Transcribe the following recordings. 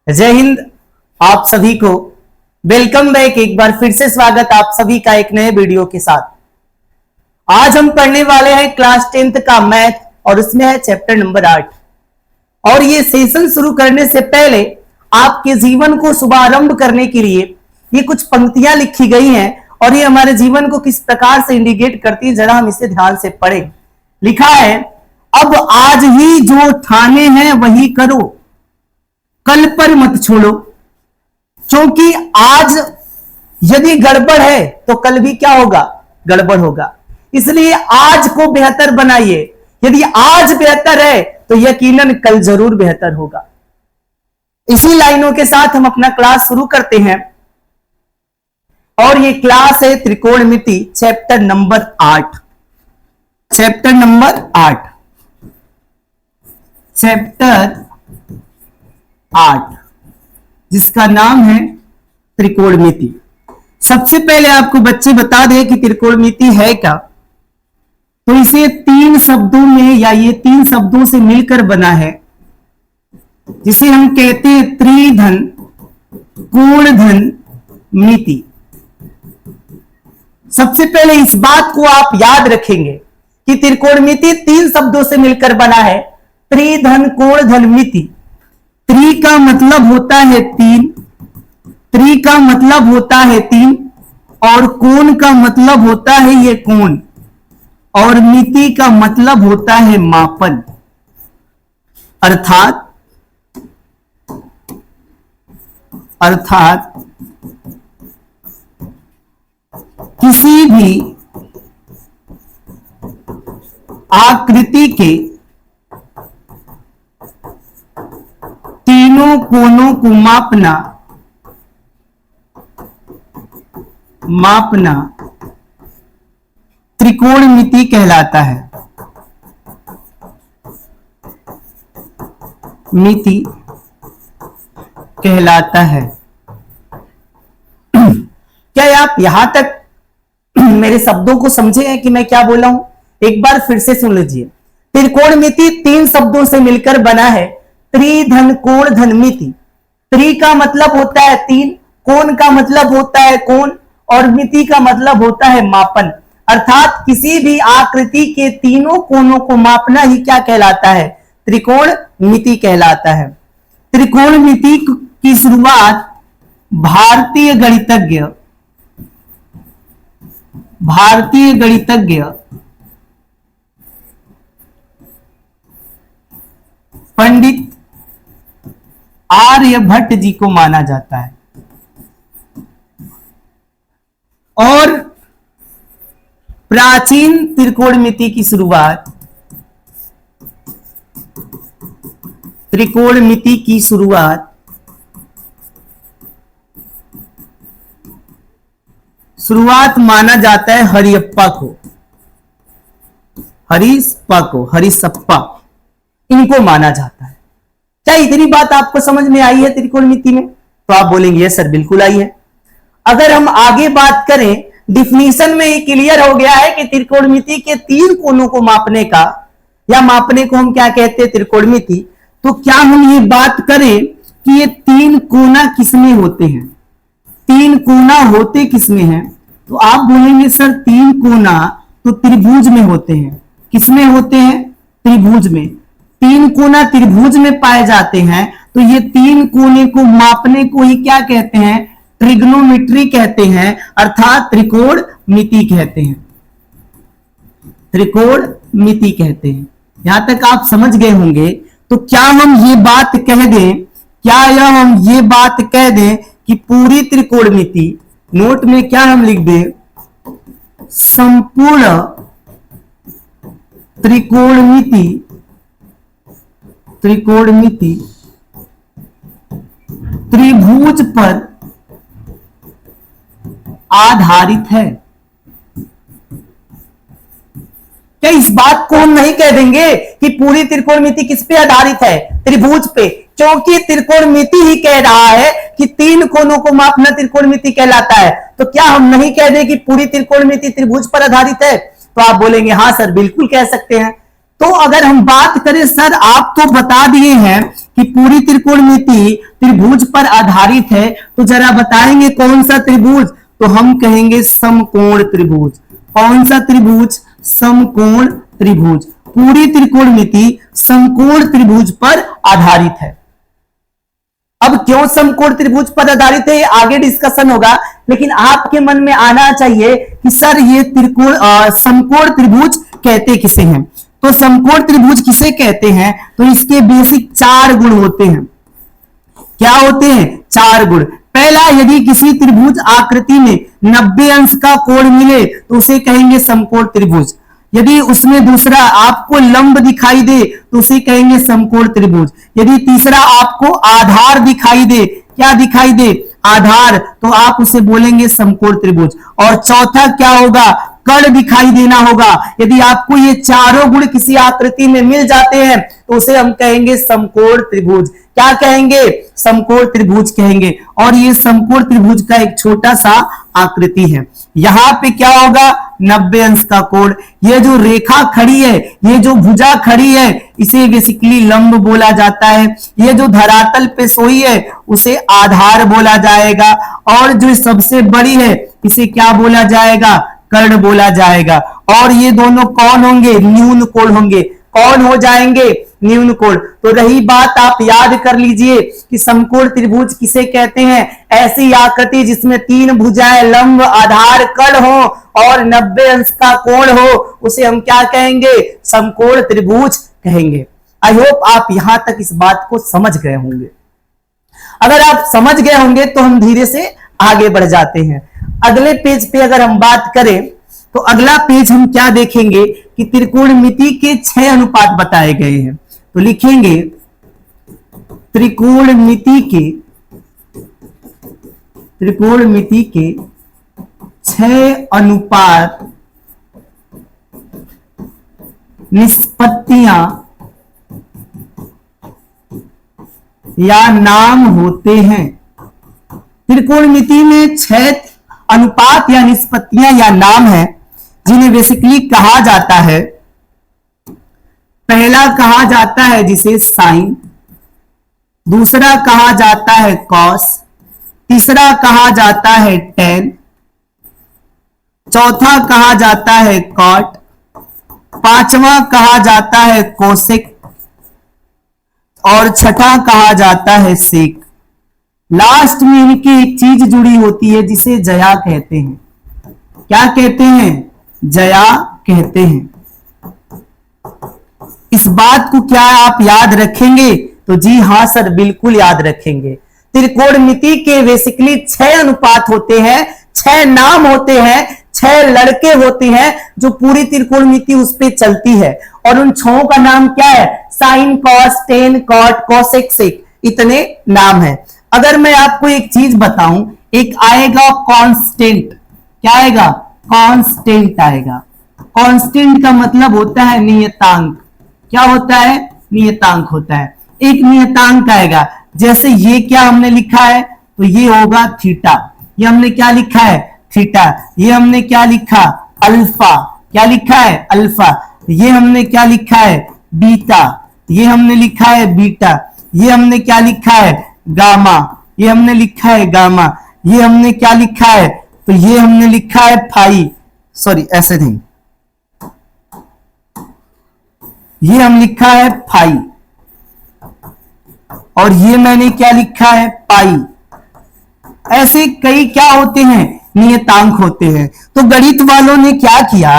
जय हिंद। आप सभी को वेलकम बैक। एक बार फिर से स्वागत आप सभी का एक नए वीडियो के साथ। आज हम पढ़ने वाले हैं क्लास 10th का मैथ और उसमें है चैप्टर नंबर 8। और ये सेशन शुरू करने से पहले आपके जीवन को शुभारंभ करने के लिए ये कुछ पंक्तियां लिखी गई हैं और ये हमारे जीवन को किस प्रकार से इंडिकेट करती है, जरा हम इसे ध्यान से पढ़ें। लिखा है, अब आज ही जो ठाने हैं वही करो, कल पर मत छोड़ो, क्योंकि आज यदि गड़बड़ है तो कल भी क्या होगा, गड़बड़ होगा। इसलिए आज को बेहतर बनाइए। यदि आज बेहतर है तो यकीनन कल जरूर बेहतर होगा। इसी लाइनों के साथ हम अपना क्लास शुरू करते हैं और ये क्लास है त्रिकोणमिति chapter number 8। Chapter number 8, chapter 8 जिसका नाम है त्रिकोणमिति। सबसे पहले आपको बच्चे बता दें कि त्रिकोणमिति है क्या। तो इसे 3 शब्दों में या ये 3 शब्दों से मिलकर बना है, जिसे हम कहते हैं त्रिधन कोणधन मिति। सबसे पहले इस बात को आप याद रखेंगे कि त्रिकोणमिति 3 शब्दों से मिलकर बना है, त्रिधन कोणधन मिति। त्रि का मतलब होता है 3, त्रि का मतलब होता है 3 और कोण का मतलब होता है ये कोण, और मिति का मतलब होता है मापन। अर्थात किसी भी आकृति के तीनों कोणों को मापना त्रिकोणमिति कहलाता है। मिति कहलाता है। क्या आप यहां तक मेरे शब्दों को समझे हैं कि मैं क्या बोला हूं? एक बार फिर से सुन लीजिए। त्रिकोणमिति 3 शब्दों से मिलकर बना है, त्रिधन कोणधन मिति। त्रि का मतलब होता है 3, कोण का मतलब होता है कोण और मिति का मतलब होता है मापन। अर्थात किसी भी आकृति के तीनों कोणों को मापना ही क्या कहलाता है, त्रिकोणमिति कहलाता है। त्रिकोणमिति की शुरुआत भारतीय गणितज्ञ पंडित आर्यभट्ट जी को माना जाता है। और प्राचीन त्रिकोणमिति की शुरुआत माना जाता है हरिसप्पा, इनको माना जाता है। क्या इतनी बात आपको समझ में आई है त्रिकोणमिति में? तो आप बोलेंगे यस सर बिल्कुल आई है। अगर हम आगे बात करें, डिफिनीशन में ये क्लियर हो गया है कि त्रिकोणमिति के 3 कोणों को मापने का या मापने को हम क्या कहते हैं, त्रिकोणमिति। तो क्या हम ये बात करें कि ये 3 कोना किसमें होते हैं? 3 कोना होते किसमें हैं? तो आप बोलेंगे सर 3 कोना तो त्रिभुज में होते हैं। किसमें होते हैं? त्रिभुज में। 3 कोना त्रिभुज में पाए जाते हैं। तो ये 3 कोने को मापने को ही क्या कहते हैं, ट्रिग्नोमेट्री कहते हैं, अर्थात त्रिकोणमिति कहते हैं। त्रिकोणमिति कहते हैं। यहां तक आप समझ गए होंगे। तो क्या हम ये बात कह दें कि पूरी त्रिकोणमिति, नोट में क्या हम लिख दें, संपूर्ण त्रिकोणमिति त्रिभुज पर आधारित है। क्या इस बात को हम नहीं कह देंगे कि पूरी त्रिकोणमिति किस पे आधारित है, त्रिभुज पे? क्योंकि त्रिकोणमिति ही कह रहा है कि 3 कोनों को मापना त्रिकोणमिति कहलाता है। तो क्या हम नहीं कह दें कि पूरी त्रिकोणमिति त्रिभुज पर आधारित है? तो आप बोलेंगे हाँ सर बिल्कुल कह सकते हैं। तो अगर हम बात करें सर, आप तो बता दिए हैं कि पूरी त्रिकोणमिति त्रिभुज पर आधारित है, तो जरा बताएंगे कौन सा त्रिभुज? तो हम कहेंगे समकोण त्रिभुज। कौन सा त्रिभुज? समकोण त्रिभुज। पूरी त्रिकोणमिति समकोण त्रिभुज पर आधारित है। अब क्यों समकोण त्रिभुज पर आधारित है, ये आगे डिस्कशन होगा, लेकिन आपके मन में आना चाहिए कि सर ये समकोण त्रिभुज कहते किसे हैं? तो समकोण त्रिभुज किसे कहते हैं? तो इसके बेसिक 4 गुण होते हैं। क्या होते हैं? 4 गुण। पहला, यदि किसी त्रिभुज आकृति में 90 अंश का कोण मिले तो उसे कहेंगे समकोण त्रिभुज। यदि उसमें दूसरा आपको लंब दिखाई दे तो उसे कहेंगे समकोण त्रिभुज। यदि तीसरा आपको आधार दिखाई दे, क्या दिखाई दे? आधार, तो आप उसे बोलेंगे समकोण त्रिभुज। और चौथा क्या होगा? कर्ण दिखाई देना होगा। यदि आपको ये चारों गुण किसी आकृति में मिल जाते हैं तो उसे हम कहेंगे समकोण त्रिभुज। क्या कहेंगे? समकोण त्रिभुज कहेंगे। और ये समकोण त्रिभुज का एक छोटा सा आकृति है। यहां पे क्या होगा? 90 अंश का कोण। ये जो रेखा खड़ी है, ये जो भुजा खड़ी है, इसे बेसिकली लंब बोला जाता है। ये जो धरातल पे सोई है उसे आधार बोला जाएगा। और जो सबसे बड़ी है इसे क्या बोला जाएगा? कर्ण बोला जाएगा। और ये दोनों कौन होंगे? न्यून कोण होंगे। कौन हो जाएंगे? न्यून कोण। तो रही बात, आप याद कर लीजिए कि समकोण त्रिभुज किसे कहते हैं? ऐसी आकृति जिसमें 3 भुजाएं, लंब, आधार, कर्ण हो और 90 अंश का कोण हो, उसे हम क्या कहेंगे? समकोण त्रिभुज कहेंगे। आई होप आप यहां तक इस बात को समझ गए होंगे। अगर आप समझ गए होंगे तो हम धीरे से आगे बढ़ जाते हैं। अगले पेज पे अगर हम बात करें तो अगला पेज हम क्या देखेंगे कि त्रिकोणमिति के 6 अनुपात बताए गए हैं। तो लिखेंगे त्रिकोणमिति के 6 अनुपात निष्पत्तियां या नाम होते हैं। त्रिकोणमिति में 6 अनुपात या निष्पत्तियां या नाम है जिन्हें बेसिकली कहा जाता है। पहला कहा जाता है जिसे साइन, दूसरा कहा जाता है कॉस, तीसरा कहा जाता है टेन, चौथा कहा जाता है कॉट, पांचवा कहा जाता है कोसेक और छठा कहा जाता है सेक। लास्ट में इनकी एक चीज जुड़ी होती है जिसे जया कहते हैं। क्या कहते हैं? जया कहते हैं। इस बात को क्या आप याद रखेंगे? तो जी हां सर, बिल्कुल याद रखेंगे। त्रिकोणमिति के बेसिकली 6 अनुपात होते हैं, 6 नाम होते हैं, 6 लड़के होते हैं जो पूरी त्रिकोणमिति उस पे चलती है। और उन 6 का नाम क्या है? Sine, cos, tan, cot, cosec, sec, इतने नाम है। अगर मैं आपको एक चीज बताऊं, एक आएगा कांस्टेंट। क्या आएगा? कांस्टेंट आएगा। कांस्टेंट का मतलब होता है नियतांक। क्या होता है? नियतांक होता है। एक नियतांक आएगा, जैसे ये क्या हमने लिखा है, तो ये होगा थीटा। ये हमने क्या लिखा है? थीटा। ये हमने क्या लिखा? अल्फा। क्या लिखा है? अल्फा। ये हमने क्या लिखा है? बीटा। ये हमने लिखा है बीटा। ये हमने क्या लिखा है? गामा। ये हमने लिखा है गामा। ये हमने क्या लिखा है? तो ये हमने लिखा है फाई, सॉरी ऐसे नहीं, ये हम लिखा है फाई। और ये मैंने क्या लिखा है? पाई। ऐसे कई क्या होते हैं? नियतांक होते हैं। तो गणित वालों ने क्या किया,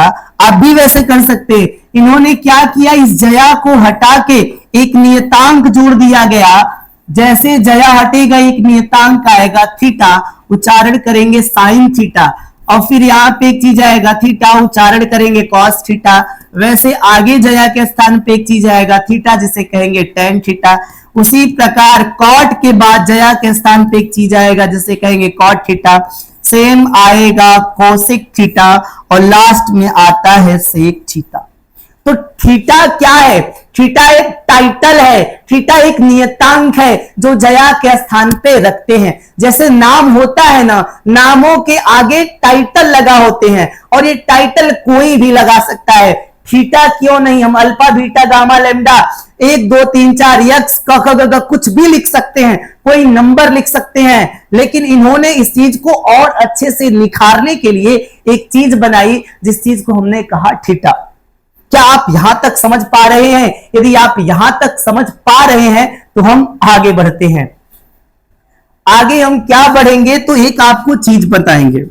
आप भी वैसे कर सकते, इन्होंने क्या किया, इस जया को हटा के एक नियतांक जोड़ दिया गया। जैसे जया हटेगा एक नियतांक आएगा थीटा, उच्चारण करेंगे साइन थीटा। और फिर यहाँ पे एक चीज आएगा थीटा, उच्चारण करेंगे कॉस थीटा। वैसे आगे जया के स्थान पे एक चीज आएगा थीटा, जिसे कहेंगे टेन थीटा। उसी प्रकार कॉट के बाद जया के स्थान पे एक चीज आएगा जिसे कहेंगे कॉट थीटा। सेम आएगा कोसेक थीटा और लास्ट में आता है सेक थीटा। तो थीटा क्या है? थीटा एक टाइटल है, थीटा एक नियतांक है जो जया के स्थान पे रखते हैं। जैसे नाम होता है ना, नामों के आगे टाइटल लगा होते हैं और ये टाइटल कोई भी लगा सकता है। थीटा क्यों नहीं, हम alpha beta gamma lambda 1 2 3 4 x क ख ग घ कुछ भी लिख सकते हैं, कोई नंबर लिख सकते हैं, लेकिन इन्होंने इस चीज को और अच्छे से निखारने के लिए एक चीज बनाई जिस चीज को हमने कहा थीटा। क्या आप यहां तक समझ पा रहे हैं? यदि आप यहां तक समझ पा रहे हैं तो हम आगे बढ़ते हैं। आगे हम क्या बढ़ेंगे तो एक आपको चीज बताएंगे।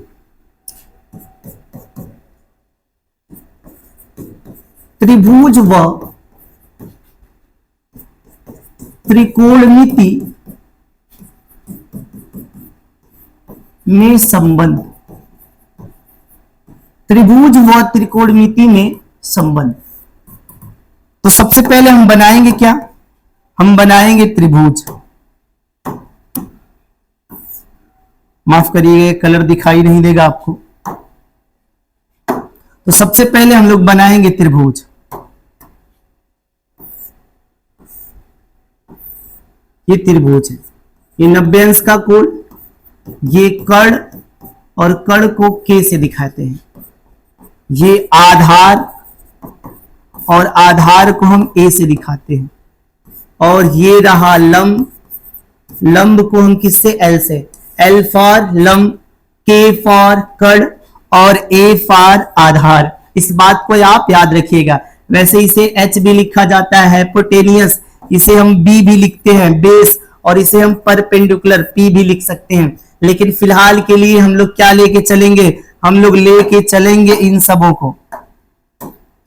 त्रिभुज व त्रिकोणमिति में संबंध, त्रिभुज व त्रिकोणमिति में संबंध। तो सबसे पहले हम बनाएंगे क्या, हम बनाएंगे त्रिभुज। माफ करिएगा कलर दिखाई नहीं देगा आपको। तो सबसे पहले हम लोग बनाएंगे त्रिभुज। ये त्रिभुज है, ये 90 अंश का कोण, ये कर्ण और कर्ण को K से दिखाते हैं, ये आधार और आधार को हम A से दिखाते हैं, और ये रहा लंब, लंब को हम किससे, L से, L फॉर लंब, K फॉर कर्ण और A फॉर आधार। इस बात को आप याद रखिएगा। वैसे इसे H भी लिखा जाता है, हाइपोटेनियस, इसे हम B भी लिखते हैं, बेस, और इसे हम परपेंडिकुलर P भी लिख सकते हैं। लेकिन फिलहाल के लिए हम लोग क्या लेके चलेंगे, हम लोग लेके चलेंगे इन सबों को,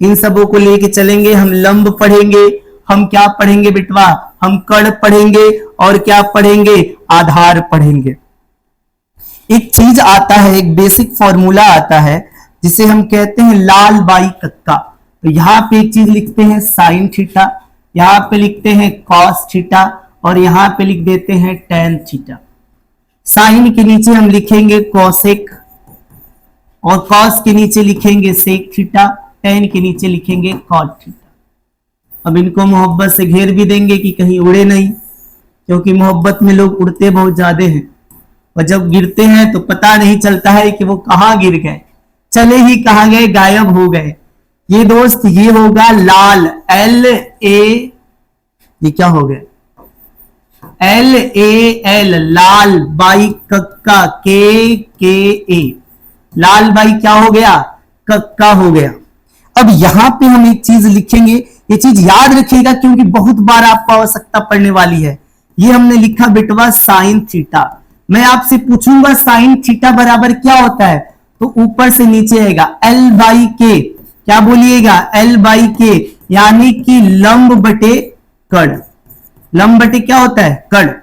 इन सबों को लेके चलेंगे। हम लंब पढ़ेंगे, हम क्या पढ़ेंगे बिटवा, हम कर्ण पढ़ेंगे और क्या पढ़ेंगे, आधार पढ़ेंगे। एक चीज आता है, एक बेसिक फॉर्मूला आता है जिसे हम कहते हैं लाल बाई कक्का। तो यहाँ पे एक चीज लिखते हैं साइन थीटा, यहाँ पे लिखते हैं कॉस थीटा और यहाँ पे लिख देते हैं टेन थीटा। साइन के नीचे हम लिखेंगे कॉसेक और कॉस के नीचे लिखेंगे सेक थीटा, टेन के नीचे लिखेंगे कॉट थीटा। अब इनको मोहब्बत से घेर भी देंगे कि कहीं उड़े नहीं, क्योंकि मोहब्बत में लोग उड़ते बहुत ज्यादा हैं और जब गिरते हैं तो पता नहीं चलता है कि वो कहां गिर गए, चले ही कहां गए, गायब हो गए। ये दोस्त ये होगा लाल, L A, ये क्या हो गया, L A L, Lal by कक्का, K K A, Lal by क्या हो गया, कक्का हो गया। अब यहां पे हम एक चीज लिखेंगे, ये चीज याद रखिएगा क्योंकि बहुत बार आपको आवश्यकता पड़ने वाली है। ये हमने लिखा बिटवा साइन थीटा। मैं आपसे पूछूंगा साइन थीटा बराबर क्या होता है, तो ऊपर से नीचे आएगा L बाई के, क्या बोलिएगा, L बाई के, यानी कि लंब बटे कर्ण, लंब बटे क्या होता है, कर्ण।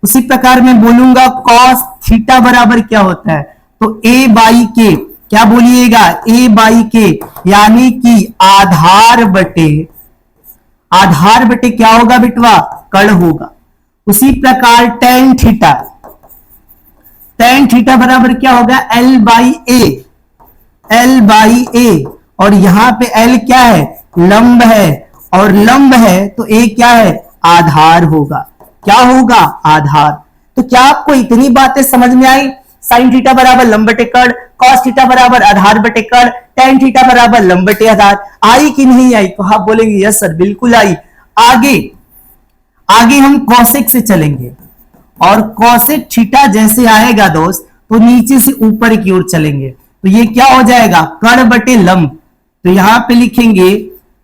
उसी प्रकार मैं बोलूंगा कॉस थीटा बराबर क्या होता है, तो A बाई के, क्या बोलिएगा, A बाई के, यानी कि आधार बटे, आधार बटे क्या होगा बिटवा, कर्ण होगा। उसी प्रकार टेन थीटा, टेन थीटा बराबर क्या होगा, L by A, L by A, और यहां पे L क्या है, लंब है, और लंब है तो A क्या है, आधार होगा। क्या होगा, आधार। तो क्या आपको इतनी बातें समझ में आई, साइन थीटा बराबर लंब बटे कर्ण, कॉस थीटा बराबर आधार बटे कर्ण, टेन थीटा बराबर लंब बटे आधार। आई कि नहीं आई, तो आप बोलेंगे यस सर बिल्कुल आई। आगे आगे हम कॉसेक से चलेंगे, और कॉसेक थीटा जैसे आएगा दोस्त तो नीचे से ऊपर की ओर चलेंगे, तो ये क्या हो जाएगा, कर्ण बटे लंब। तो यहां पे लिखेंगे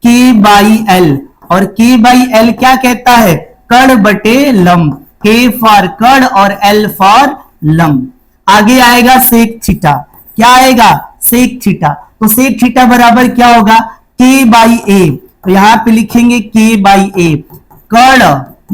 K बाई L, और K बाई L क्या कहता है, कर्ण बटे लंब, K फॉर कर्ण और L फॉर लंब। आगे आएगा सेक थीटा, क्या आएगा, सेक थीटा। तो सेक थीटा बराबर क्या होगा, K बाई A, तो यहां पे लिखेंगे K बाई A, कर्ण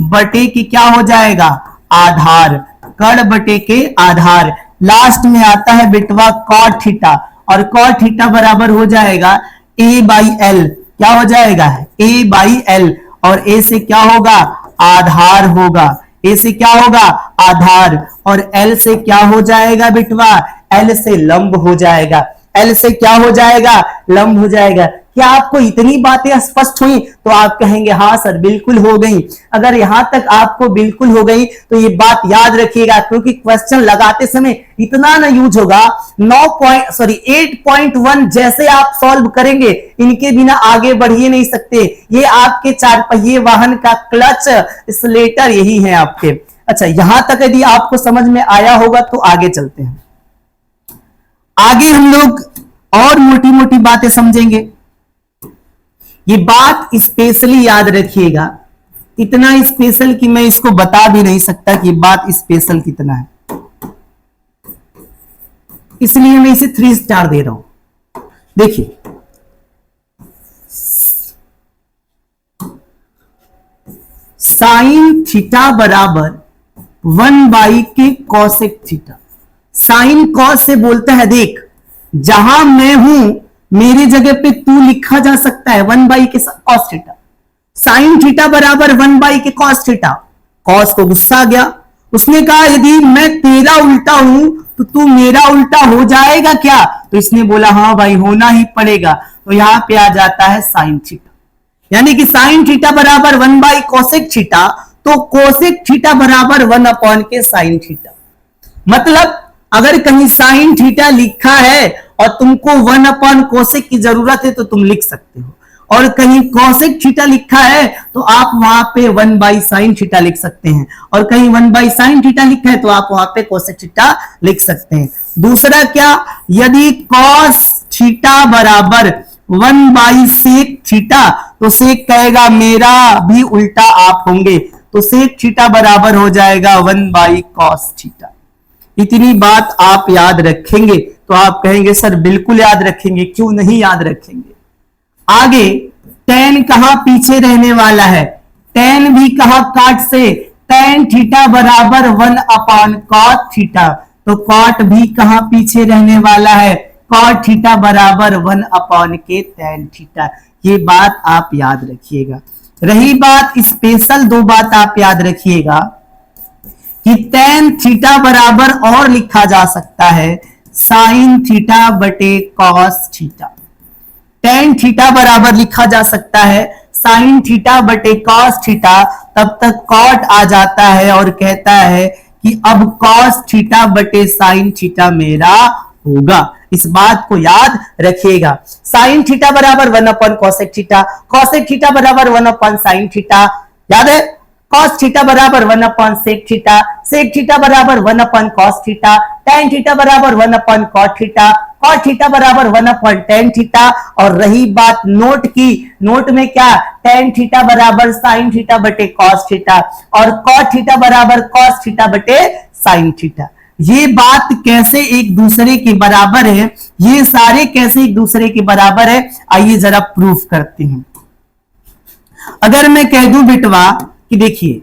बटे के क्या हो जाएगा, आधार, कर्ण बटे के आधार। लास्ट में आता है बिटवा कॉट थीटा, और कॉट थीटा बराबर हो जाएगा A बाई L, क्या हो जाएगा, A बाई L, और A से क्या होगा, आधार होगा, A से क्या होगा, आधार, और L से क्या हो जाएगा बिटवा, L से लंब हो जाएगा, L से क्या हो जाएगा, लंब हो जाएगा। क्या आपको इतनी बातें स्पष्ट हुई? तो आप कहेंगे हाँ सर बिल्कुल हो गई। अगर यहां तक आपको बिल्कुल हो गई तो ये बात याद रखिएगा, क्योंकि क्वेश्चन लगाते समय इतना ना यूज होगा। 8.1 जैसे आप सॉल्व करेंगे, इनके बिना आगे बढ़ ही नहीं सकते। ये आपके चार पहिए वाहन का क्लच स्लेटर यही है आपके। अच्छा, यहां तक यदि आपको समझ में आया होगा तो आगे चलते हैं। आगे हम लोग और मोटी मोटी बातें समझेंगे। ये बात स्पेशली याद रखिएगा, इतना स्पेशल कि मैं इसको बता भी नहीं सकता कि बात स्पेशल कितना है, इसलिए मैं इसे 3 स्टार दे रहा हूं। देखिए, साइन थीटा बराबर 1 के कॉसेक थीटा। साइन कॉस से बोलता है देख, जहां मैं हूं मेरी जगह पे तू लिखा जा सकता है 1 के कॉस थीटा। साइन थीटा बराबर 1 के कॉस थीटा। कॉस को गुस्सा आ गया, उसने कहा यदि मैं तेरा उल्टा हूं तो तू मेरा उल्टा हो जाएगा क्या? तो इसने बोला हाँ भाई होना ही पड़ेगा। तो यहां पे आ जाता है साइन थीटा, यानी कि साइन थीटा बराबर 1 कोसेक थीटा, तो कोसेक थीटा बराबर 1 के साइन थीटा। मतलब अगर कहीं साइन थीटा लिखा है और तुमको 1 कोसेक की जरूरत है तो तुम लिख सकते हो, और कहीं कोसेक थीटा लिखा है तो आप वहां पे 1 साइन थीटा लिख सकते हैं, और कहीं 1 साइन थीटा लिखा है तो आप वहां पे कोसेक थीटा लिख सकते हैं। दूसरा क्या, यदि कॉस थीटा बराबर 1 सेक थीटा, तो सेक कहेगा मेरा भी उल्टा आप होंगे, तो सेक थीटा बराबर हो जाएगा 1 कॉस थीटा। इतनी बात आप याद रखेंगे तो आप कहेंगे सर बिल्कुल याद रखेंगे, क्यों नहीं याद रखेंगे। आगे tan कहां पीछे रहने वाला है, tan भी कहां काट से, tan थीटा बराबर 1 cot थीटा, तो cot भी कहां पीछे रहने वाला है, cot थीटा बराबर 1 के tan थीटा। ये बात आप याद रखिएगा। रही बात स्पेशल, 2 बात आप याद रखिएगा कि tan थीटा बराबर और लिखा जा सकता है साइन थीटा बटे कॉस थीटा। tan थीटा बराबर लिखा जा सकता है साइन थीटा बटे कॉस थीटा, तब तक कॉट आ जाता है और कहता है कि अब कॉस थीटा बटे साइन थीटा मेरा होगा। इस बात को याद रखिएगा। साइन थीटा बराबर 1 कोसेक थीटा, कोसेक थीटा बराबर 1 साइन थीटा, याद है। cos थीटा बराबर 1 सेक थीटा, सेक थीटा बराबर 1 cos थीटा, tan थीटा बराबर 1 cot थीटा, cot थीटा बराबर 1 tan थीटा। और रही बात नोट की, नोट में क्या, tan थीटा बराबर sin थीटा बटे cos थीटा, और cot थीटा बराबर cos थीटा बटे sin थीटा। ये बात कैसे एक दूसरे के बराबर है, ये सारे कैसे एक दूसरे के बराबर है, आइए जरा प्रूफ करते हैं। अगर मैं कह दूं बेटवा कि देखिए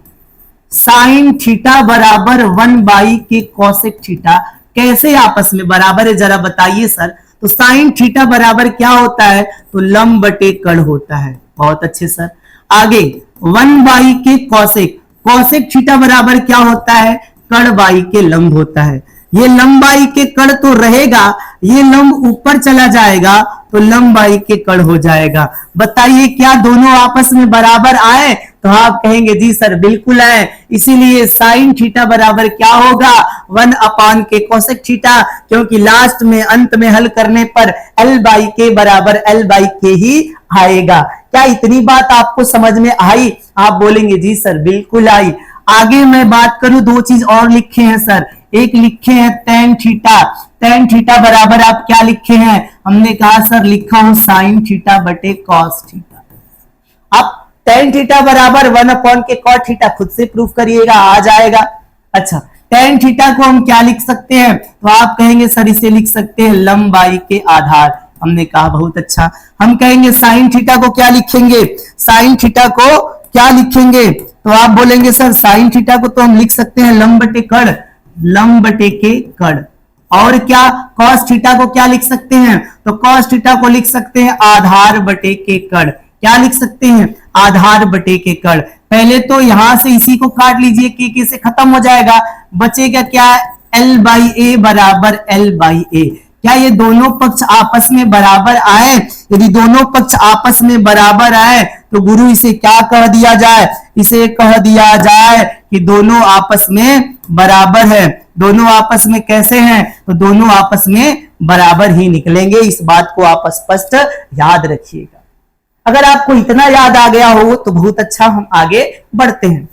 साइन थीटा बराबर 1 के कोसेक थीटा कैसे आपस में बराबर है, जरा बताइए सर। तो साइन थीटा बराबर क्या होता है, तो लंब बटे कड़ होता है। बहुत अच्छे सर। आगे 1 के कोसेक, कोसेक थीटा बराबर क्या होता है, कड़ बाई के लंब होता है। ये लंबाई के कड़ तो रहेगा, ये लंब ऊपर चला जाएगा तो लंबाई के कड़ हो जाएगा। बताइए क्या दोनों आपस में बराबर आए, तो आप कहेंगे जी सर बिल्कुल आए। इसीलिए साइन थीटा बराबर क्या होगा, 1 के कोसेक थीटा, क्योंकि लास्ट में अंत में हल करने पर l के बराबर l के ही आएगा। क्या इतनी बात आपको समझ में आई? आप बोलेंगे जी सर बिल्कुल आई। आगे मैं बात करूं, 2 चीज और लिखे हैं सर। एक लिखे हैं tan थीटा, tan थीटा बराबर आप क्या लिखे हैं, हमने कहा सर लिखा हूं साइन थीटा बटे कॉस थीटा। आप tan थीटा बराबर 1 के cot थीटा खुद से प्रूफ करिएगा, आ जाएगा। अच्छा, tan थीटा को हम क्या लिख सकते हैं, तो आप कहेंगे सर इसे लिख सकते हैं लंबाई के आधार। हमने कहा बहुत अच्छा। हम कहेंगे साइन थीटा को क्या लिखेंगे, साइन थीटा को क्या लिखेंगे, तो आप बोलेंगे सर साइन थीटा को तो हम लिख सकते हैं लंब बटे कड़, लंब बटे के कड़। और क्या, cos थीटा को क्या लिख सकते हैं, तो cos थीटा को लिख सकते हैं आधार बटे के कड़। क्या लिख सकते हैं, आधार बटे के कड़। पहले तो यहां से इसी को काट लीजिए, के से खत्म हो जाएगा, बचेगा क्या, l/a बराबर l/a। क्या ये दोनों पक्ष आपस में बराबर आए? यदि दोनों पक्ष आपस में बराबर आए तो गुरु इसे क्या कह दिया जाए? इसे कह दिया जाए कि दोनों आपस में बराबर है। दोनों आपस में कैसे हैं? तो दोनों आपस में बराबर ही निकलेंगे। इस बात को आप स्पष्ट याद रखिएगा। अगर आपको इतना याद आ गया हो तो बहुत अच्छा। हम आगे बढ़ते हैं।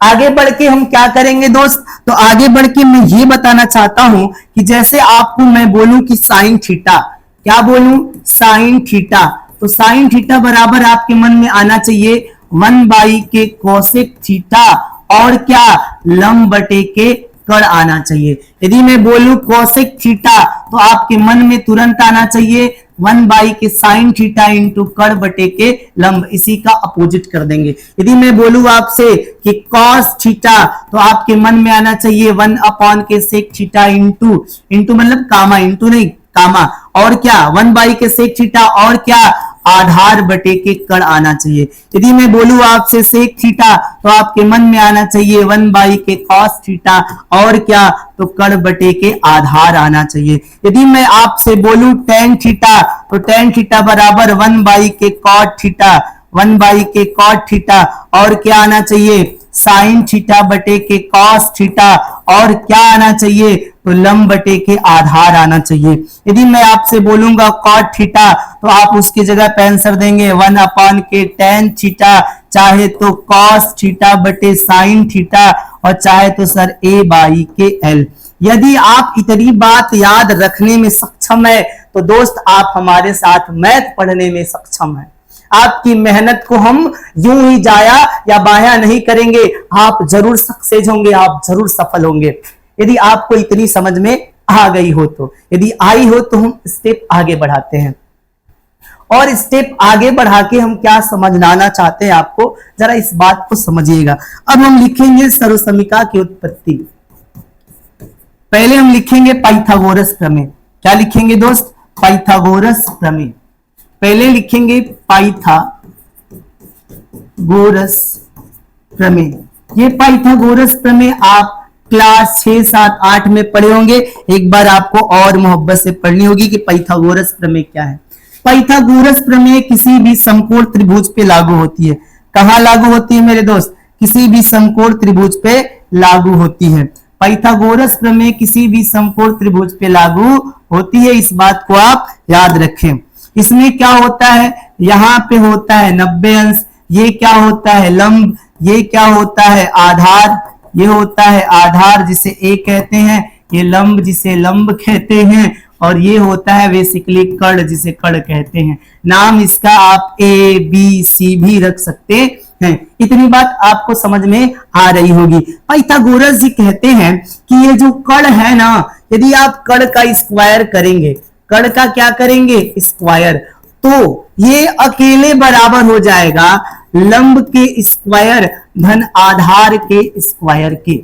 आगे बढ़ के हम क्या करेंगे दोस्त? तो आगे बढ़ के मैं ये बताना चाहता हूं कि जैसे आपको मैं बोलूं कि साइन थीटा, क्या बोलूं? Sine theta. तो साइन थीटा बराबर आपके मन में आना चाहिए 1 के कोसेक थीटा और क्या? लंब बटे के कड़ आना चाहिए। यदि मैं बोलूं कोसेक थीटा तो आपके मन में तुरंत आना चाहिए 1 के साइन थीटा इंटू कड़ बटे के लंब, इसी का अपोजिट कर देंगे। यदि मैं बोलूं आपसे कि कॉस थीटा तो आपके मन में आना चाहिए 1 के सेक थीटा इंटू, इंटू मतलब कामा, इंटू नहीं कामा, और क्या? 1 के सेक थीटा और क्या? आधार बटे के कड़ आना चाहिए। यदि मैं बोलूं आपसे सेक थीटा तो आपके मन में आना चाहिए 1 के कॉस थीटा और क्या? तो कड़ बटे के आधार आना चाहिए। यदि मैं आपसे बोलूं टेन थीटा तो टेन थीटा बराबर 1 के कॉट थीटा, 1 के कॉट थीटा और क्या आना चाहिए? साइन थीटा बटे के कॉस थीटा और क्या आना चाहिए? तो लंब बटे के आधार आना चाहिए। यदि मैं आपसे बोलूंगा कॉट थीटा तो आप उसकी जगह पे आंसर देंगे 1 के टेन थीटा, चाहे तो कॉस थीटा बटे साइन थीटा और चाहे तो सर a के l। यदि आप इतनी बात याद रखने में सक्षम है तो दोस्त आप हमारे साथ मैथ पढ़ने में सक्षम है। आपकी मेहनत को हम यूं ही जाया या बाया नहीं करेंगे। आप जरूर सक्सेस होंगे, आप जरूर सफल होंगे यदि आपको इतनी समझ में आ गई हो तो। यदि आई हो तो हम स्टेप आगे बढ़ाते हैं और स्टेप आगे बढ़ा के हम क्या समझाना चाहते हैं आपको, जरा इस बात को समझिएगा। अब हम लिखेंगे सर्वसमीका की उत्पत्ति। पहले हम लिखेंगे पाइथागोरस प्रमेय। क्या लिखेंगे दोस्त? पाइथागोरस प्रमेय। पहले लिखेंगे पाइथागोरस प्रमेय। ये पाइथागोरस प्रमेय आप क्लास 6, 7, 8 में पढ़े होंगे। एक बार आपको और मोहब्बत से पढ़नी होगी कि पाइथागोरस प्रमेय क्या है। पाइथागोरस प्रमेय किसी भी समकोण त्रिभुज पे लागू होती है। कहां लागू होती है मेरे दोस्त? किसी भी समकोण त्रिभुज पे लागू होती है। पाइथागोरस प्रमेय किसी भी समकोण त्रिभुज पे लागू होती है, इस बात को आप याद रखें। इसमें क्या होता है? यहाँ पे होता है 90 अंश, ये क्या होता है? लंब, ये क्या होता है? आधार, ये होता है आधार जिसे ए कहते हैं, ये लंब जिसे लंब कहते हैं, और ये होता है बेसिकली कड़ जिसे कड़ कहते हैं। नाम इसका आप ए बी सी भी रख सकते हैं। इतनी बात आपको समझ में आ रही होगी। पाइथागोरस जी कहते हैं कि ये जो कड़ है ना, यदि आप कड़ का स्क्वायर करेंगे, कड़ का क्या करेंगे? स्क्वायर, तो ये अकेले बराबर हो जाएगा लंब के स्क्वायर धन आधार के स्क्वायर के।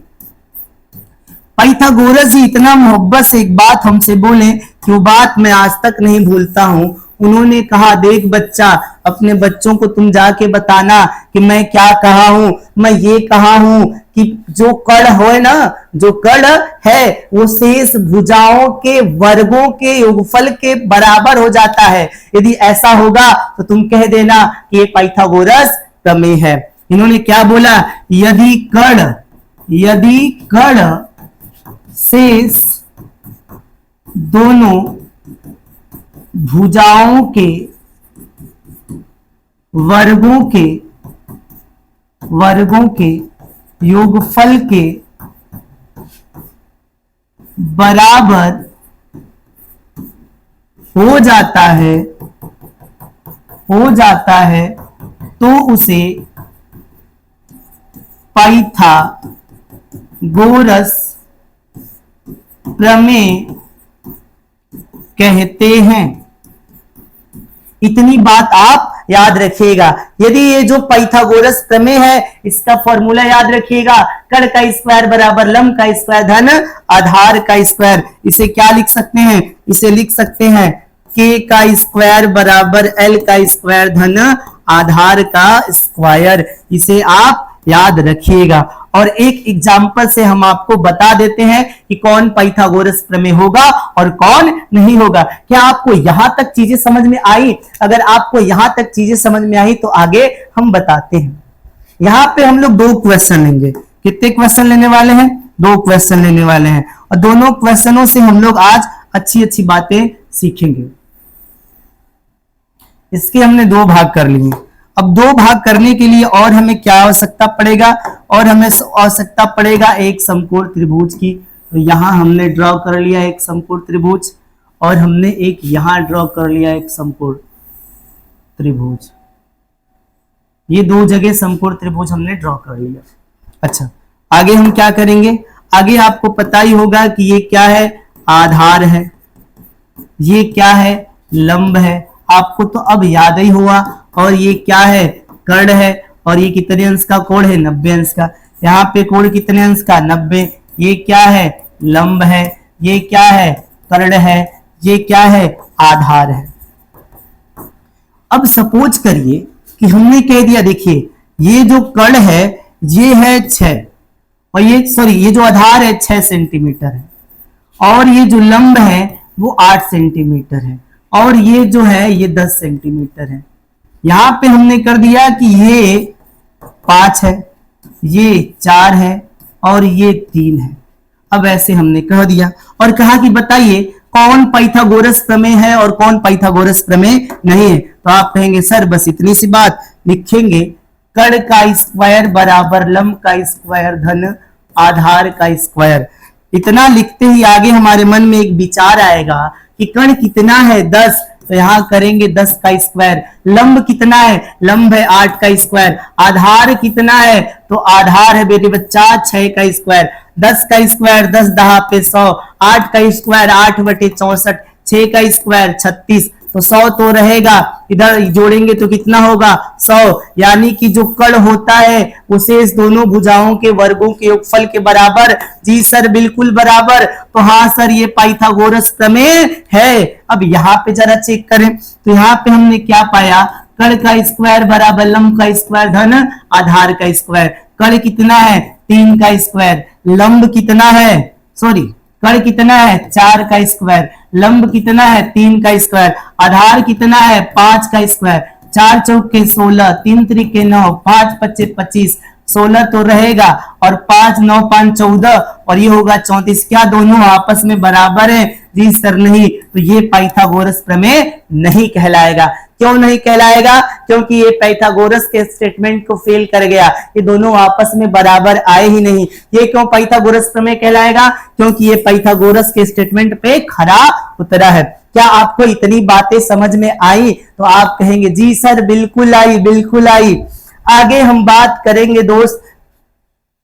पाइथागोरस जी इतना मोहब्बत से एक बात हमसे बोले कि वो बात मैं आज तक नहीं भूलता हूं। उन्होंने कहा, देख बच्चा, अपने बच्चों को तुम जाके बताना कि मैं क्या कहा हूं। मैं ये कहा हूं कि जो कड़ हो ना, जो कड़ है वो शेष भुजाओं के वर्गों के योगफल के बराबर हो जाता है। यदि ऐसा होगा तो तुम कह देना कि ये पाइथागोरस प्रमेय है। इन्होंने क्या बोला? यदि कड़ शेष दोनों भुजाओं के वर्गों के योगफल के बराबर हो जाता है तो उसे पाइथागोरस प्रमेय कहते हैं। इतनी बात आप याद रखिएगा। यदि ये जो पाइथागोरस प्रमेय है, इसका फॉर्मूला याद रखिएगा, कड़ का स्क्वायर बराबर लंब का स्क्वायर धन आधार का स्क्वायर। इसे क्या लिख सकते हैं? इसे लिख सकते हैं k का स्क्वायर बराबर l का स्क्वायर धन आधार का स्क्वायर। इसे आप याद रखिएगा। और एक एग्जाम्पल से हम आपको बता देते हैं कि कौन पाइथागोरस प्रमेय होगा और कौन नहीं होगा। क्या आपको यहां तक चीजें समझ में आई? अगर आपको यहां तक चीजें समझ में आई तो आगे हम बताते हैं। यहां पे हम लोग 2 क्वेश्चन लेंगे। कितने क्वेश्चन लेने वाले हैं? 2 क्वेश्चन लेने वाले हैं और दोनों क्वेश्चनों से हम लोग आज अच्छी अच्छी बातें सीखेंगे। इसके हमने 2 भाग कर लिए। अब 2 भाग करने के लिए और हमें क्या आवश्यकता पड़ेगा? और हमें आवश्यकता पड़ेगा एक समकोण त्रिभुज की। तो यहां हमने ड्रॉ कर लिया एक समकोण त्रिभुज और हमने एक यहां ड्रॉ कर लिया एक समकोण त्रिभुज। ये 2 जगह समकोण त्रिभुज हमने ड्रॉ कर लिया। अच्छा, आगे हम क्या करेंगे? आगे आपको पता ही होगा कि ये क्या है? आधार है। ये क्या है? लंब है। आपको तो अब याद ही हुआ। और ये क्या है? कर्ण है। और ये कितने अंश का कोण है? 90 अंश का। यहाँ पे कोण कितने अंश का? 90। ये क्या है? लंब है। ये क्या है? कर्ण है। ये क्या है? आधार है। अब सपोज करिए कि हमने कह दिया, देखिए ये जो कर्ण है ये है 6 और ये जो आधार है 6 सेंटीमीटर है और ये जो लंब है वो 8 सेंटीमीटर है और ये जो है ये 10 सेंटीमीटर है। यहां पे हमने कर दिया कि ये 5 है, ये 4 है और ये 3 है। अब ऐसे हमने कह दिया और कहा कि बताइए कौन पाइथागोरस प्रमेय है और कौन पाइथागोरस प्रमेय नहीं है। तो आप कहेंगे सर बस इतनी सी बात लिखेंगे, कर्ण का स्क्वायर बराबर लंब का स्क्वायर धन आधार का स्क्वायर। इतना लिखते ही आगे हमारे मन में एक विचार आएगा कि कर्ण कितना है? 10। तो यहां करेंगे 10 का स्क्वायर। लंब कितना है? लंब है 8 का स्क्वायर। आधार कितना है? तो आधार है बेटे बच्चा 6 का स्क्वायर। 10 का स्क्वायर 10 10 पे 100। 8 का स्क्वायर 8 बटे 64। 6 का स्क्वायर 36। तो 100 तो रहेगा, इधर जोड़ेंगे तो कितना होगा? 100। यानी कि जो कर्ण होता है उसे इस दोनों भुजाओं के वर्गों के योगफल के बराबर। जी सर बिल्कुल बराबर। तो हाँ सर ये पाइथागोरस प्रमेय है। अब यहाँ पे जरा चेक करें तो यहाँ पे हमने क्या पाया? कर्ण का स्क्वायर बराबर लंब का स्क्वायर धन आधार का स्क्वायर। कर्ण कितना है? 3 का स्क्वायर। लंब कितना है? कर्ण कितना है? 4 का स्क्वायर। लंब कितना है? 3 का स्क्वायर। आधार कितना है? 5 का स्क्वायर। 4 चौके 16, 3 त्रिके 9, 5 पच्चे 25, 16 तो रहेगा और 5 9 5 14 और ये होगा 34। क्या दोनों आपस में बराबर है? जी सर नहीं। तो ये पाइथागोरस प्रमेय नहीं कहलाएगा। क्यों नहीं कहलाएगा? क्योंकि ये पाइथागोरस के स्टेटमेंट को फेल कर गया। ये दोनों आपस में बराबर आए ही नहीं। ये क्यों पाइथागोरस प्रमेय कहलाएगा? क्योंकि ये पाइथागोरस के स्टेटमेंट पे खरा उतरा है। क्या आपको इतनी बातें समझ में आई? तो आप कहेंगे जी सर बिल्कुल आई, बिल्कुल आई। आगे हम बात करेंगे दोस्त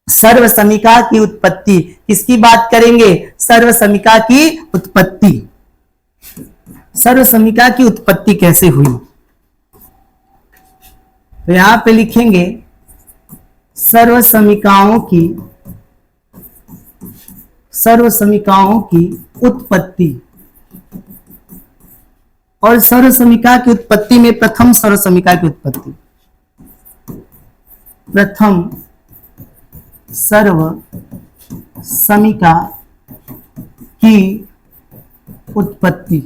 सर्वसमीका की उत्पत्ति। किसकी बात करेंगे? सर्वसमीका की उत्पत्ति। सर्वसमीका की उत्पत्ति कैसे हुई? तो यहां पे लिखेंगे सर्वसमीकाओं की उत्पत्ति। और सर्वसमीका की उत्पत्ति में प्रथम सर्वसमीका की उत्पत्ति, प्रथम सर्वसमीका की उत्पत्ति।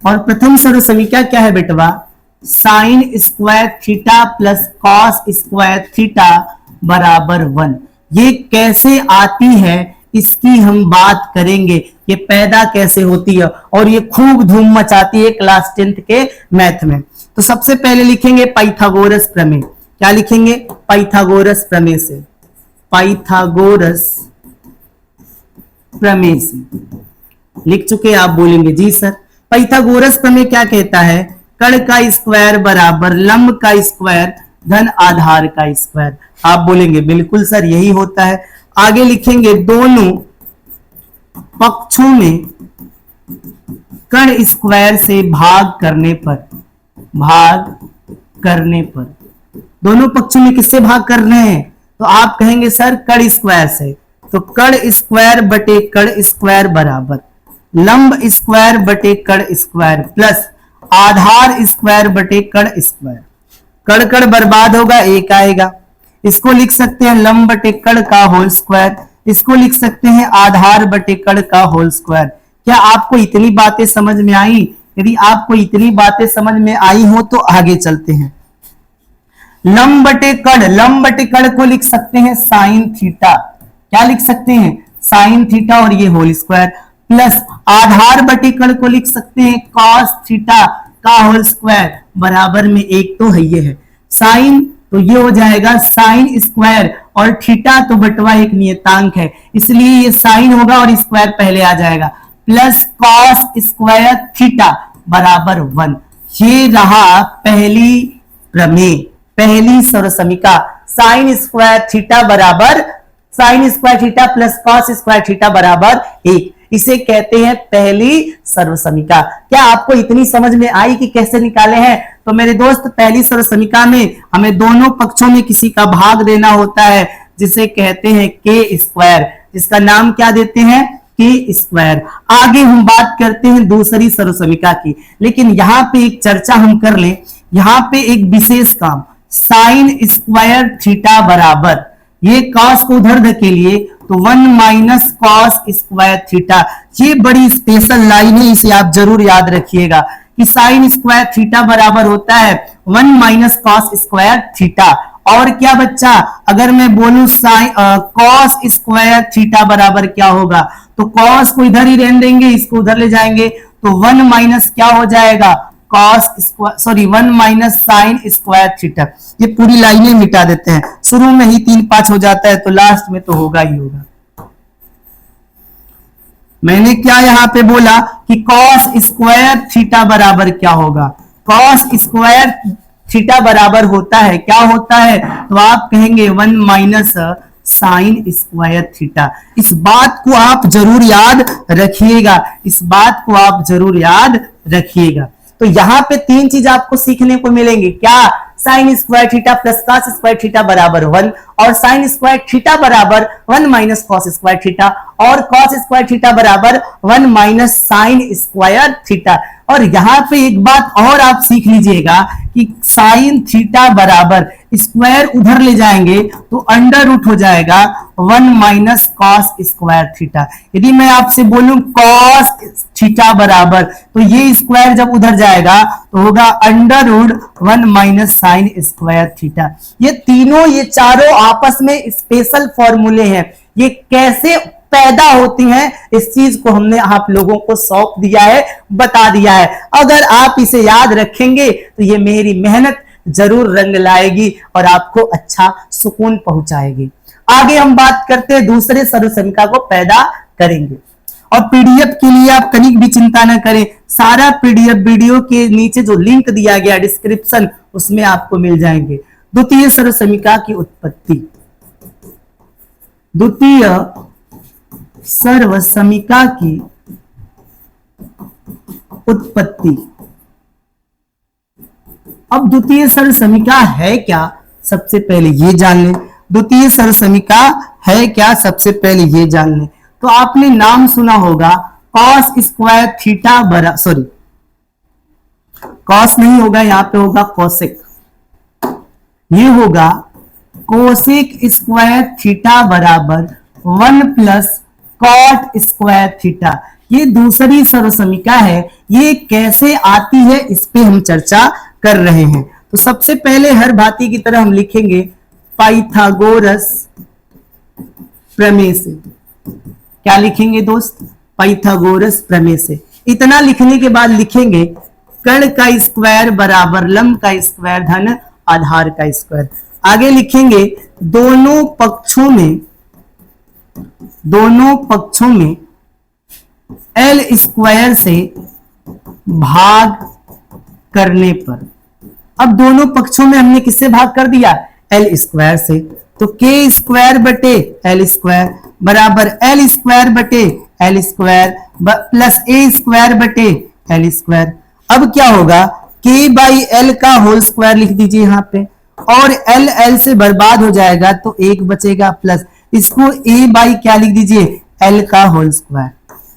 और प्रथम सर्वसमीका क्या है बेटवा? Sign square theta plus cos square theta बराबर 1। ये कैसे आती है इसकी हम बात करेंगे। ये पैदा कैसे होती है और ये खूब धूम मचाती है क्लास 10th के मैथ में। तो सबसे पहले लिखेंगे पाइथागोरस प्रमेय। क्या लिखेंगे? पाइथागोरस प्रमेय से। पाइथागोरस प्रमेय से लिख चुके, आप बोलेंगे जी सर पाइथागोरस प्रमेय क्या कहता है? कर्ण का स्क्वायर बराबर लंब का स्क्वायर धन आधार का स्क्वायर। आप बोलेंगे बिल्कुल सर यही होता है। आगे लिखेंगे दोनों पक्षों में कर्ण स्क्वायर से भाग करने पर, दोनों पक्षों में किससे भाग कर रहे हैं? तो आप कहेंगे सर कर्ण स्क्वायर से। तो कर्ण स्क्वायर बटे कर्ण स्क्वायर बराबर लंब स्क्वायर बटे कर्ण स्क्वायर प्लस आधार स्क्वायर बटे कर्ण स्क्वायर। कर्ण कर्ण बर्बाद होगा, एक आएगा। इसको लिख सकते हैं लंब बटे कड़ का होल स्क्वायर, इसको लिख सकते हैं आधार बटे कड़ का होल स्क्वायर। क्या आपको इतनी बातें समझ में आई? यदि आपको इतनी बातें समझ में आई हो तो आगे चलते हैं। लंब बटे कड़ को लिख सकते हैं साइन थीटा, क्या लिख सकते हैं? साइन थीटा, और ये होल स्क्वायर, प्लस आधार बटे कड़ को लिख सकते हैं कॉस थीटा का होल स्क्वायर, बराबर में एक तो है ये है साइन, तो ये हो जाएगा साइन स्क्वायर, और थीटा तो बटवा एक नियतांक है इसलिए ये साइन होगा और स्क्वायर पहले आ जाएगा, प्लस कॉस स्क्वायर थीटा बराबर 1। ये रहा पहली प्रमेय, पहली सर्वसमीका, साइन स्क्वायर थीटा बराबर sign square theta plus cos square theta बराबर 1, इसे कहते हैं पहली सर्वसमीका। क्या आपको इतनी समझ में आई कि कैसे निकाले हैं? तो मेरे दोस्त, पहली सर्वसमीका में हमें दोनों पक्षों में किसी का भाग देना होता है, जिसे कहते हैं के स्क्वायर, जिसका नाम क्या देते हैं? के स्क्वायर। आगे हम बात करते हैं दूसरी सर्वसमीका की, लेकिन यहाँ पे एक चर्चा हम कर लें, यहाँ पे एक विशेष काम, साइन स्क्वायर थीटा बराबर, ये कॉस को उधर धकेलिए तो 1 माइनस कॉस स्क्वायर थीटा, ये बड़ी स्पेशल लाइन है, इसे आप जरूर याद रखिएगा कि साइन स्क्वायर थीटा बराबर होता है 1 माइनस कॉस स्क्वायर थीटा। और क्या बच्चा, अगर मैं बोलूं साइन कॉस स्क्वायर थीटा बराबर क्या होगा, तो कॉस को इधर ही रहने देंगे, इसको उधर ले जाएंगे तो 1 माइनस क्या हो जाएगा? Cos square, sorry 1 minus sine square theta. ये पूरी लाइनें मिटा देते हैं, शुरू में ही 3-5 हो जाता है तो लास्ट में तो होगा ही होगा। मैंने क्या यहां पे बोला कि कॉस स्क्वायर थीटा बराबर क्या होगा? कॉस स्क्वायर थीटा बराबर होता है, क्या होता है? तो आप कहेंगे 1 माइनस साइन स्क्वायर थीटा। इस बात को आप जरूर याद रखिएगा, इस बात को आप जरूर याद रखिएगा। तो यहाँ पे 3 चीज आपको सीखने को मिलेंगे, क्या? Sign square theta plus cos square theta बराबर 1, और साइन स्क्वायर थीटा बराबर 1 माइनस कॉस स्क्वायर थीटा, और कॉस स्क्वायर थीटा बराबर 1 माइनस साइन स्क्वायर थीटा। और यहाँ पे एक बात और आप सीख लीजिएगा कि साइन थीटा बराबर स्क्वायर उधर ले जाएंगे तो अंडर रूट हो जाएगा 1 माइनस कॉस स्क्वायर थीटा। यदि मैं आपसे बोलूं कॉस थीटा बराबर, तो ये स्क्वायर जब उधर जाएगा तो होगा under root 1 minus sine square theta. ये तीनों, ये चारों आपस में स्पेशल फॉर्मूले हैं। ये कैसे पैदा होती हैं, इस चीज को हमने आप लोगों को सौंप दिया है, बता दिया है। अगर आप इसे याद रखेंगे तो ये मेरी मेहनत जरूर रंग लाएगी और आपको अच्छा सुकून पहुंचाएगी। आगे हम बात करते हैं दूसरे सर्वसमीका को पैदा करेंगे। और पीडीएफ के लिए आप कहीं भी चिंता न करें, सारा पीडीएफ वीडियो के नीचे जो लिंक दिया गया डिस्क्रिप्शन, उसमें आपको मिल जाएंगे। द्वितीय सर्वसमीका की उत्पत्ति, द्वितीय सर्वसमीका की उत्पत्ति। अब द्वितीय सर्वसमीका है क्या, सबसे पहले ये जान लें। द्वितीय सर्वसमीका है क्या, सबसे पहले ये जान लें। तो आपने नाम सुना होगा कॉस स्क्वायर थीटा बराबर, सॉरी कॉस नहीं होगा, यहां पे होगा कोसेक, ये होगा कोसेक स्क्वायर थीटा बराबर 1 प्लस कॉट स्क्वायर थीटा। ये दूसरी सर्वसमीका है, ये कैसे आती है इस पे हम चर्चा कर रहे हैं। तो सबसे पहले हर भांति की तरह हम लिखेंगे पाइथागोरस प्रमेय से। क्या लिखेंगे दोस्त? पाइथागोरस प्रमेय से। इतना लिखने के बाद लिखेंगे कर्ण का स्क्वायर बराबर लंब का स्क्वायर धन आधार का स्क्वायर। आगे लिखेंगे दोनों पक्षों में एल स्क्वायर से भाग करने पर। अब दोनों पक्षों में हमने किससे भाग कर दिया? एल स्क्वायर से। तो के स्क्वायर बटे एल स्क्वायर बराबर एल स्क्वायर बटे एल स्क्वायर प्लस ए स्क्वायर बटे एल स्क्वायर। अब क्या होगा? के बाई एल का होल स्क्वायर लिख दीजिए यहाँ पे, और एल एल से बर्बाद हो जाएगा तो एक बचेगा, प्लस इसको ए बाई क्या लिख दीजिए? एल का होल स्क्वायर।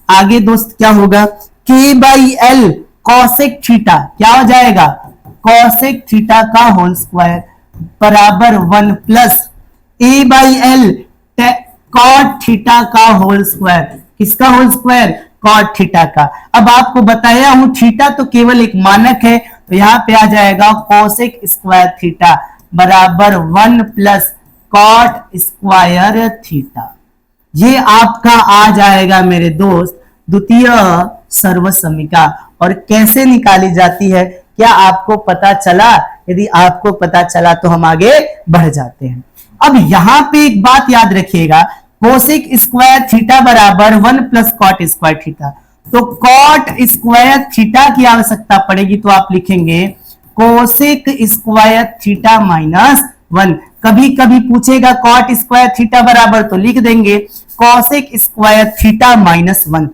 आगे दोस्त क्या होगा? के बाई एल कॉसेक थीटा, क्या हो जाएगा? कॉसेक थीटा का होल स्क्वायर बराबर 1 plus a by l cot theta का होल स्क्वायर। किसका होल स्क्वायर? कॉट थीटा का। अब आपको बताया हूं थीटा तो केवल एक मानक है, तो यहां पे आ जाएगा कोसेक स्क्वायर थीटा बराबर 1 प्लस कॉट स्क्वायर थीटा। ये आपका आ जाएगा मेरे दोस्त द्वितीय सर्वसमीका। और कैसे निकाली जाती है क्या आपको पता चला? यदि आपको पता चला तो हम आगे बढ़ जाते हैं। अब यहां पे एक बात याद रखिएगा, कोसेक स्क्वायर थीटा बराबर 1 प्लस कॉट स्क्वायर थीटा। तो कॉट स्क्वायर थीटा की आवश्यकता पड़ेगी तो आप लिखेंगे कोसेक स्क्वायर थीटा माइनस 1। कभी कभी पूछेगा कॉट स्क्वायर थीटा बराबर, तो लिख देंगे कोसेक स्क्वायर थीटा माइनस 1।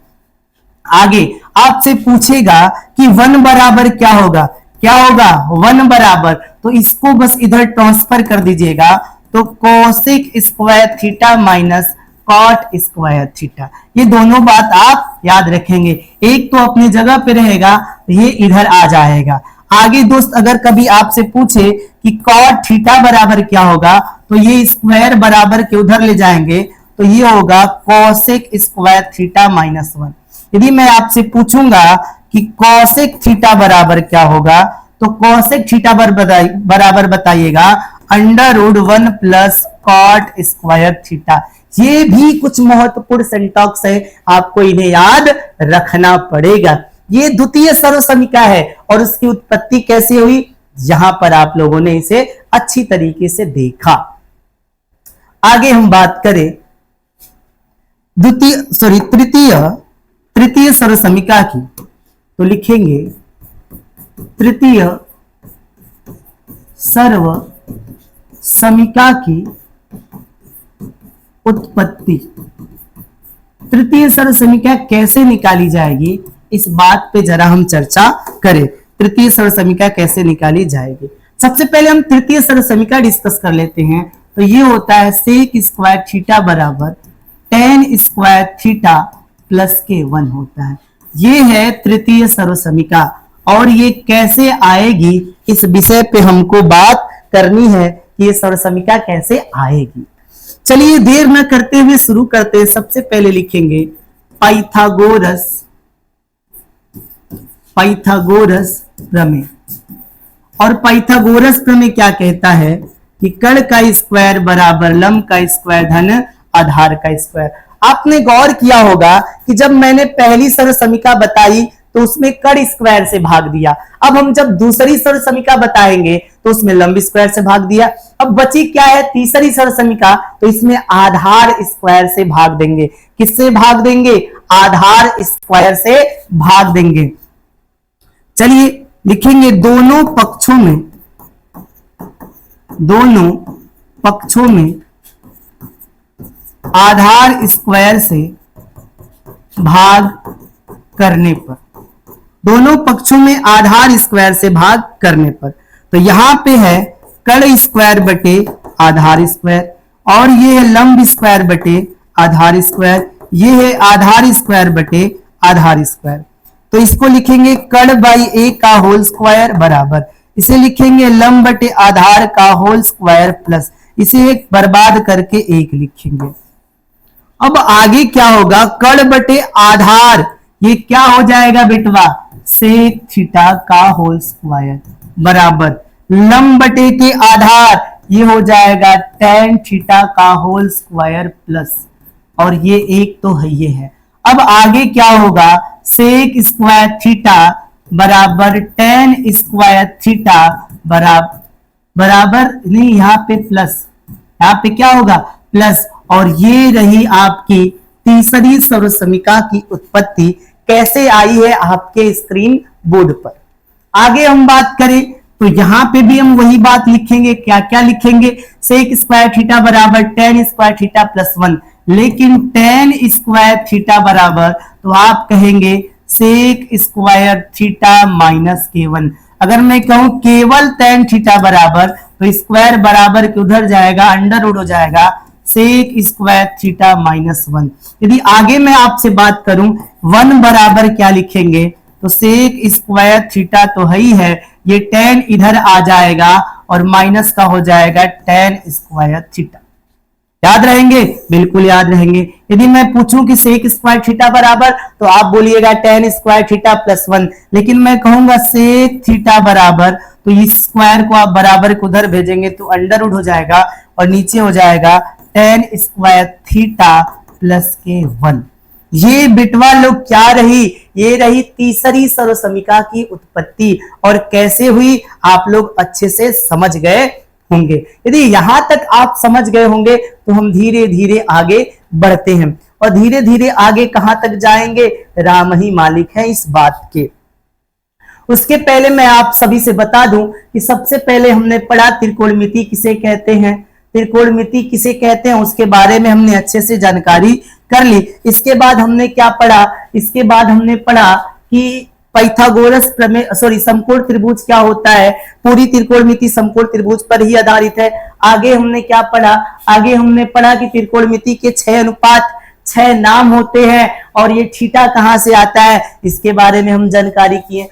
आगे आपसे पूछेगा कि 1 बराबर क्या होगा? क्या होगा? 1 बराबर, तो इसको बस इधर ट्रांसफर कर दीजिएगा, तो cosec square theta minus cot square theta. ये दोनों बात आप याद रखेंगे, एक तो अपनी जगह पे रहेगा, ये इधर आ जाएगा। आगे दोस्त अगर कभी आपसे पूछे कि कॉट थीटा बराबर क्या होगा, तो ये स्क्वायर बराबर के उधर ले जाएंगे, तो ये होगा कोसेक स्क्वायर थीटा माइनस 1। यदि मैं आपसे पूछूंगा कि कोसेक थीटा बराबर क्या होगा, तो कोसेक थीटा बराबर बताइएगा √1 प्लस कॉट स्क्वायर थीटा। ये भी कुछ महत्वपूर्ण सिंटैक्स है, आपको इन्हें याद रखना पड़ेगा। ये द्वितीय सर्वसमीका है और उसकी उत्पत्ति कैसे हुई, यहां पर आप लोगों ने इसे अच्छी तरीके से देखा। आगे हम बात करें तृतीय सर्वसमीका की, तो लिखेंगे तृतीय सर्वसमीका की उत्पत्ति। तृतीय सर्वसमीका कैसे निकाली जाएगी, इस बात पे जरा हम चर्चा करें। तृतीय सर्वसमीका कैसे निकाली जाएगी, सबसे पहले हम तृतीय सर्वसमीका डिस्कस कर लेते हैं। तो ये होता है सेक स्क्वायर थीटा बराबर tan square theta plus k1 होता है। ये है तृतीय सर्वसमीका और ये कैसे आएगी इस विषय पे हमको बात करनी है कि ये सर्वसमीका कैसे आएगी। चलिए देर न करते हुए शुरू करते हैं। सबसे पहले लिखेंगे पाइथागोरस प्रमेय। और पाइथागोरस प्रमेय क्या कहता है कि कण का स्क्वायर बराबर लंब का स्क्वायर धन आधार का स्क्वायर। आपने गौर किया होगा कि जब मैंने पहली सर्वसमीका बताई तो उसमें कण स्क्वायर से भाग दिया, अब हम जब दूसरी सर्वसमीका बताएंगे तो उसमें लंब स्क्वायर से भाग दिया। अब बची क्या है तीसरी सर्वसमीका, तो इसमें आधार स्क्वायर से भाग देंगे। किससे भाग देंगे? आधार स्क्वायर से भाग देंगे। चलिए लिखेंगे दोनों पक्षों में आधार स्क्वायर से भाग करने पर, दोनों पक्षों में आधार स्क्वायर से भाग करने पर, तो यहां पे है कण स्क्वायर बटे आधार स्क्वायर और ये है लंब स्क्वायर बटे आधार स्क्वायर, ये है आधार स्क्वायर बटे आधार स्क्वायर। तो इसको लिखेंगे कण बाई ए का होल स्क्वायर बराबर, इसे लिखेंगे लंब बटे आधार का होल स्क्वायर प्लस इसे एक बर्बाद करके एक लिखेंगे। अब आगे क्या होगा, कण बटे आधार, ये क्या हो जाएगा बेटवा सेक थीटा का होल स्क्वायर बराबर लंब बटे के आधार, ये हो जाएगा tan थीटा का होल स्क्वायर प्लस, और ये एक तो है ये है। अब आगे क्या होगा, सेक स्क्वायर थीटा बराबर tan स्क्वायर थीटा बराबर नहीं, यहाँ पे प्लस, यहाँ पे क्या होगा प्लस, और ये रही आपकी तीसरी सर्वसमीका की उत्पत्ति कैसे आई है आपके स्क्रीन बोर्ड पर। आगे हम बात करें तो यहां पे भी हम वही बात लिखेंगे। क्या क्या लिखेंगे, सेक स्क्वायर थीटा बराबर tan स्क्वायर थीटा प्लस 1, लेकिन tan स्क्वायर थीटा बराबर तो आप कहेंगे sec square theta minus k1। अगर मैं कहूं केवल tan थीटा बराबर तो स्क्वायर बराबर के उधर जाएगा, अंडर रूट हो जाएगा सेक स्क्वायर थीटा माइनस 1। यदि आगे मैं आपसे बात करूं 1 बराबर क्या लिखेंगे, तो सेक स्क्वायर थीटा तो है ही है, ये tan इधर आ जाएगा और माइनस का हो जाएगा tan स्क्वायर थीटा। याद रहेंगे? बिल्कुल याद रहेंगे। यदि मैं पूछूं कि सेक स्क्वायर थीटा बराबर, तो आप बोलिएगा टेन स्क्वायर थीटा प्लस 1, लेकिन मैं कहूंगा सेक थीटा बराबर, तो इस स्क्वायर को आप बराबर को उधर भेजेंगे तो अंडर रूट हो जाएगा और नीचे हो जाएगा टेन स्क्वायर थीटा प्लस के 1। ये बिटवा लोग क्या रही? ये रही तीसरी सर्वसमीका की उत्पत्ति, और कैसे हुई आप लोग अच्छे से समझ गए होंगे। यदि यहां तक आप समझ गए होंगे तो हम धीरे धीरे आगे बढ़ते हैं, और धीरे धीरे आगे कहां तक जाएंगे? राम ही मालिक है इस बात के। उसके पहले मैं आप सभी से बता दूं कि सबसे पहले हमने पढ़ा त्रिकोणमिति किसे कहते हैं, त्रिकोणमिति किसे कहते हैं उसके बारे में हमने अच्छे से जानकारी कर ली। इसके बाद हमने क्या पढ़ा? इसके बाद हमने पढ़ा कि पाइथागोरस प्रमेय, समकोण त्रिभुज क्या होता है। पूरी त्रिकोणमिति समकोण त्रिभुज पर ही आधारित है। आगे हमने क्या पढ़ा? आगे हमने पढ़ा कि त्रिकोणमिति के 6:6 नाम होते हैं, और ये थीटा कहां से आता है इसके बारे में हम जानकारी किए।